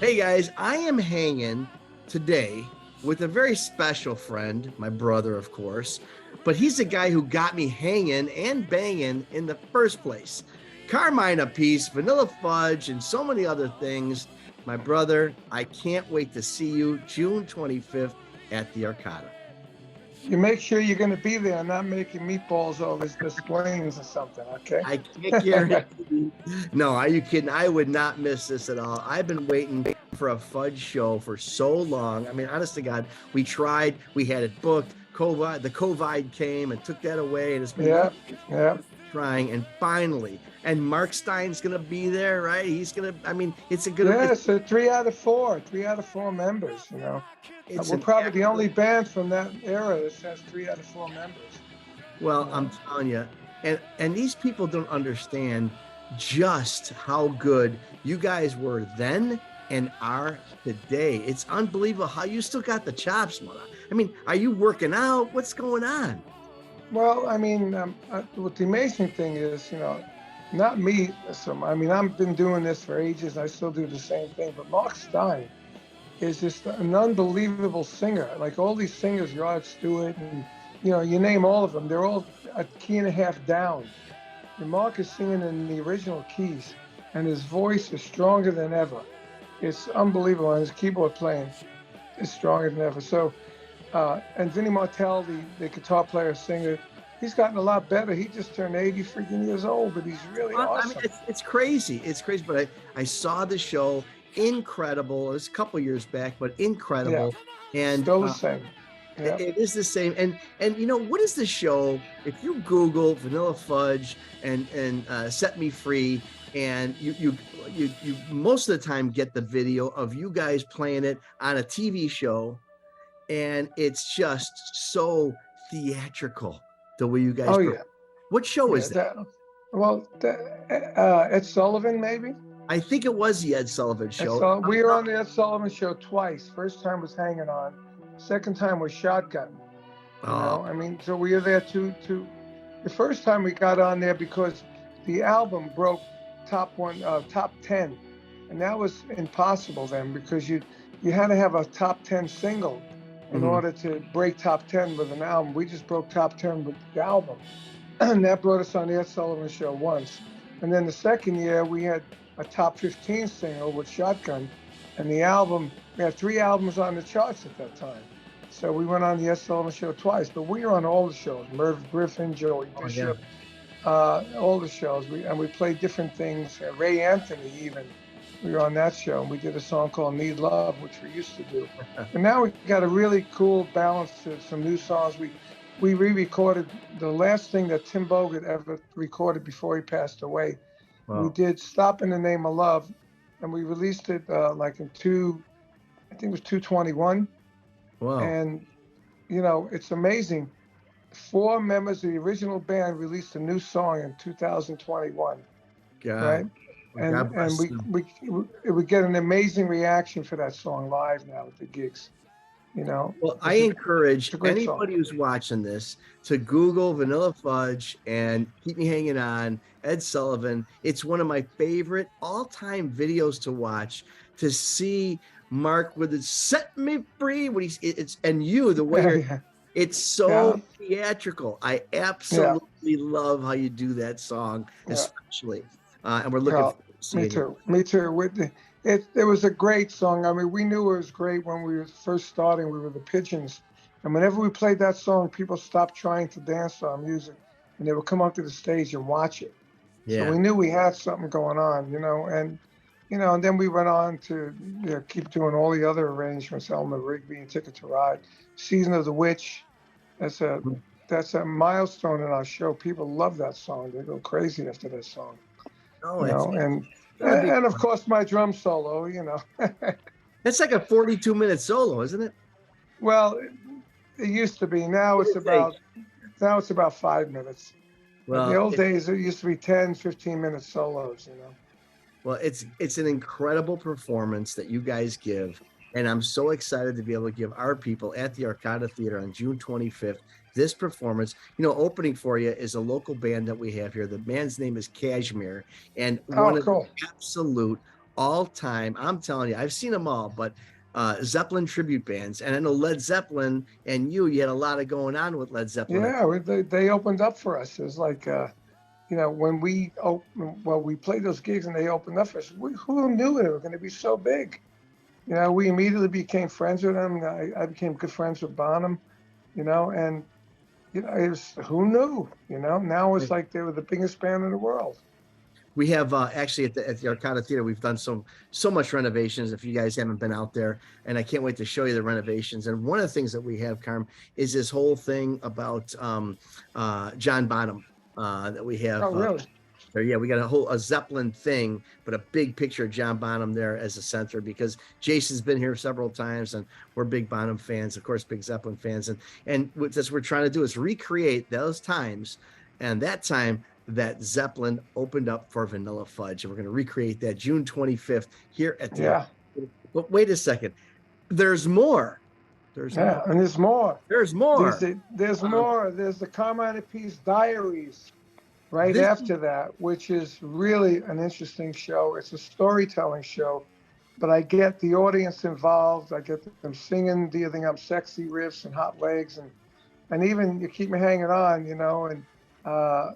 Hey guys, I am hanging today with a very special friend, my brother, of course, but he's the guy who got me hanging and banging in the first place. Carmine Appice, Vanilla Fudge, and so many other things. My brother, I can't wait to see you June 25th at the Arcada. You make sure you're going to be there and not making meatballs over the planes or something, okay? I can't guarantee. No, are you kidding? I would not miss this at all. I've been waiting for a Fudge show for so long. I mean, honest to God, we tried, we had it booked. The COVID came and took that away, and it's been trying. And finally, and Mark Stein's gonna be there, right? He's gonna. I mean, it's a good. Yeah, so 3 out of 4 members. You know, we're probably the only band from that era that has 3 out of 4 members. Well, I'm telling you, and these people don't understand just how good you guys were then and are today. It's unbelievable how you still got the chops, mother. I mean, are you working out? What's going on? Well, I mean, what the amazing thing is, you know, not me. So, I mean, I've been doing this for ages. I still do the same thing. But Mark Stein is just an unbelievable singer. Like all these singers, Rod Stewart, and, you know, you name all of them. They're all a key and a half down. And Mark is singing in the original keys, and his voice is stronger than ever. It's unbelievable. And his keyboard playing is stronger than ever. So, and Vinnie Martell, the guitar player, singer, he's gotten a lot better. He just turned 80 freaking years old, but he's really awesome. I mean, it's crazy. It's crazy. But I saw the show. Incredible. It was a couple years back, but incredible. Yeah. And still the same. Yeah. It is the same. And you know, what is the show? If you Google Vanilla Fudge and Set Me Free, and you most of the time get the video of you guys playing it on a TV show, and it's just so theatrical the way you guys. Oh yeah. What show is that? Ed Sullivan, maybe. I think it was the Ed Sullivan show. We were on the Ed Sullivan show twice. First time was Hanging On. Second time was Shotgun. You know? I mean, so we were there too. The first time we got on there because the album broke top 10, and that was impossible then because you had to have a top 10 single in order to break top 10 with an album. We just broke top 10 with the album, and that brought us on the Ed Sullivan show once. And then the second year we had a top 15 single with Shotgun, and the album, we had 3 albums on the charts at that time. So we went on the Ed Sullivan show twice, but we were on all the shows, Merv Griffin, Joey Bishop, all the shows. We played different things. Ray Anthony even, we were on that show, and we did a song called Need Love, which we used to do. And now we got a really cool balance to some new songs. We re-recorded the last thing that Tim Bogert ever recorded before he passed away. Wow. We did Stop in the Name of Love, and we released it like in I think it was 221. Wow. And, you know, it's amazing. 4 members of the original band released a new song in 2021. God. Right? And we get an amazing reaction for that song live now at the gigs. You know, well, I encourage anybody who's watching this to Google Vanilla Fudge and Keep Me Hanging On, Ed Sullivan. It's one of my favorite all-time videos to watch, to see Mark with his Set Me Free when the way it's so theatrical. I absolutely love how you do that song, especially. And we're looking forward to seeing it. Me too. It was a great song. I mean, we knew it was great when we were first starting. We were the Pigeons. And whenever we played that song, people stopped trying to dance to our music, and they would come up to the stage and watch it. Yeah. So we knew we had something going on, you know. And, you know, and then we went on to keep doing all the other arrangements, Elmer Rigby and Ticket to Ride. Season of the Witch, that's a milestone in our show. People love that song. They go crazy after that song. Oh, you know, and of course my drum solo, you know. That's like a 42-minute solo, isn't it? Well, it used to be. Now it's about 5 minutes. Well, in the old days it used to be 10, 15-minute solos, you know. Well, it's an incredible performance that you guys give, and I'm so excited to be able to give our people at the Arcada Theatre on June 25th this performance. You know, opening for you is a local band that we have here. The band's name is Kashmir, and one of the absolute all time. I'm telling you, I've seen them all, but Zeppelin tribute bands. And I know Led Zeppelin and you had a lot of going on with Led Zeppelin. Yeah, they opened up for us. It was like, when we played those gigs and they opened up for us, who knew they were going to be so big? We immediately became friends with them. I became good friends with Bonham, and it was, who knew? Now it's like they were the biggest band in the world. We have actually at the Arcada Theater, we've done so much renovations. If you guys haven't been out there, and I can't wait to show you the renovations. And one of the things that we have, Carm, is this whole thing about John Bonham that we have. Oh, really? Yeah, we got a Zeppelin thing, but a big picture of John Bonham there as a center, because Jason's been here several times and we're big Bonham fans, of course, big Zeppelin fans. And what we're trying to do is recreate those times, and that time that Zeppelin opened up for Vanilla Fudge. And we're going to recreate that June 25th here at the. Yeah. But wait a second. There's more. More. And there's more. There's more. There's more. There's the Carmine Appice Diaries right after that, which is really an interesting show. It's a storytelling show, but I get the audience involved. I get them singing "Do You Think I'm Sexy" riffs and "Hot Legs," and even "You Keep Me Hanging On,"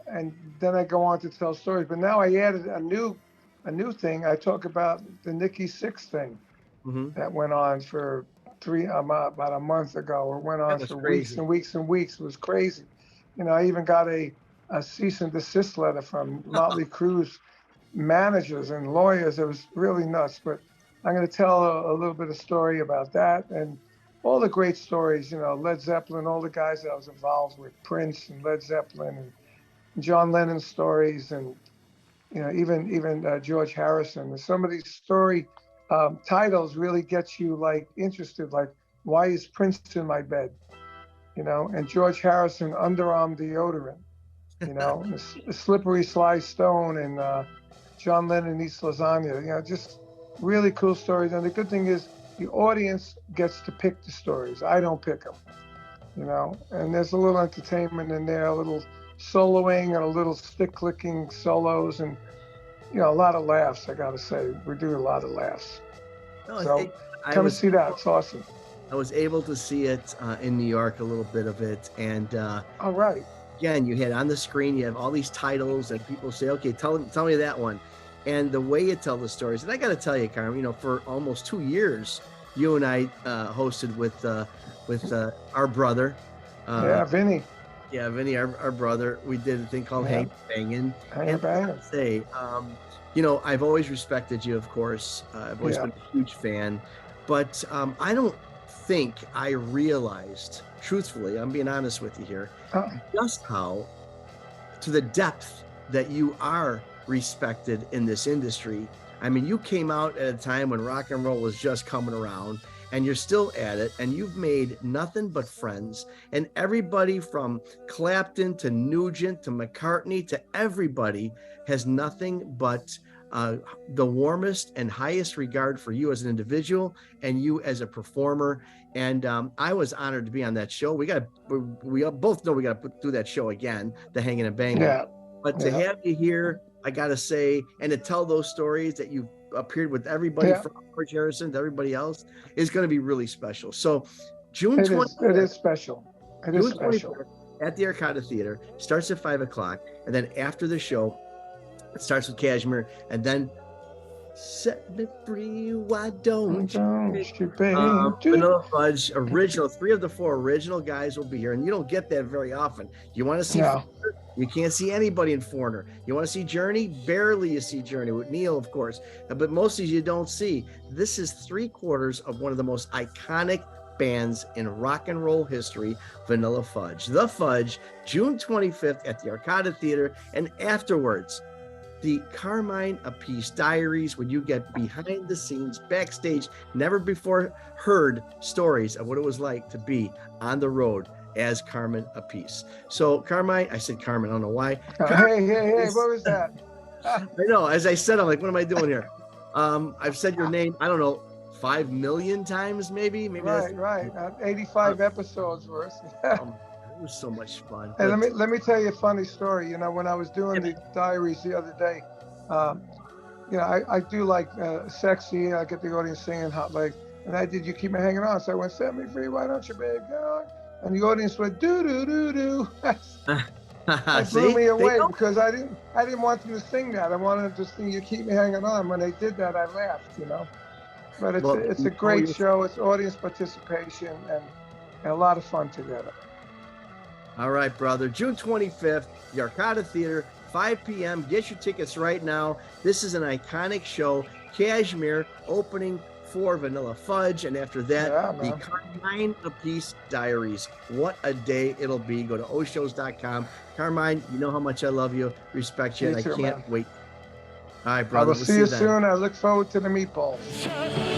and then I go on to tell stories. But now I added a new thing. I talk about the Nikki Sixx thing that went on for about a month ago. It went on for weeks and weeks and weeks. It was crazy. I even got a cease and desist letter from Motley Crue's managers and lawyers. It was really nuts. But I'm going to tell a little bit of story about that and all the great stories. Led Zeppelin, all the guys that I was involved with, Prince and Led Zeppelin and John Lennon stories, and even George Harrison. And some of these story titles really get you interested, like "Why is Prince in my bed?" And George Harrison, "Underarm deodorant." The Slippery Sly Stone, and John Lennon eats lasagna. Just really cool stories. And the good thing is the audience gets to pick the stories. I don't pick them. And there's a little entertainment in there, a little soloing and a little stick clicking solos, and a lot of laughs. I gotta say, we're doing a lot of laughs. So come see that. It's awesome. I was able to see it in New York, a little bit of it, and all right. Again, you had on the screen, you have all these titles, and people say, "Okay, tell me that one," and the way you tell the stories. And I got to tell you, Carm, for almost 2 years, you and I hosted with our brother. Vinny. Yeah, Vinny, our brother. We did a thing called Hangin. Hangin. And I say, I've always respected you, of course. I've always been a huge fan, but I don't think I realized, truthfully, I'm being honest with you here, just how, to the depth that you are respected in this industry. I mean, you came out at a time when rock and roll was just coming around, and you're still at it, and you've made nothing but friends. And everybody from Clapton to Nugent to McCartney to everybody has nothing but the warmest and highest regard for you as an individual and you as a performer. And I was honored to be on that show. We both know we got to do that show again, the Hangin' and Bangin'. Yeah. But to have you here, I got to say, and to tell those stories that you've appeared with everybody from George Harrison to everybody else is going to be really special. So June 20th. It is special. It is special. At the Arcada Theater, starts at 5:00. And then after the show, it starts with Kashmir, and then "Set Me Free, Why Don't You?" Vanilla Fudge, original, 3 of the 4 original guys will be here, and you don't get that very often. You want to see Foreigner? You can't see anybody in Foreigner. You want to see Journey? Barely you see Journey, with Neil, of course, but most of you don't see. This is 3/4 of one of the most iconic bands in rock and roll history, Vanilla Fudge. The Fudge, June 25th at the Arcada Theater, and afterwards, the Carmine Appice Diaries, when you get behind the scenes, backstage, never before heard stories of what it was like to be on the road as Carmine Appice. So Carmine, I said Carmine, I don't know why. Hey, what was that? I know, as I said, I'm like, what am I doing here? I've said your name, I don't know, 5 million times, maybe. Right. 85 episodes worth. It was so much fun. Hey, let me tell you a funny story. When I was doing the diaries the other day, you know, I do like Sexy. I get the audience singing Hot Legs. And I did You Keep Me Hanging On. So I went, set me free, why don't you, babe? Go. And the audience went, do, do, do, do. That blew me away because I didn't want them to sing that. I wanted them to sing You Keep Me Hanging On. When they did that, I laughed, you know. But it's a great show. It's audience participation and a lot of fun together. All right, brother. June 25th, the Arcada Theater, 5 p.m. Get your tickets right now. This is an iconic show. Kashmir opening for Vanilla Fudge, and after that, the Carmine Appice Diaries. What a day it'll be. Go to oshows.com. Carmine, you know how much I love you, respect you, and I can't wait. All right, brother. I will see you soon. I look forward to the meatballs.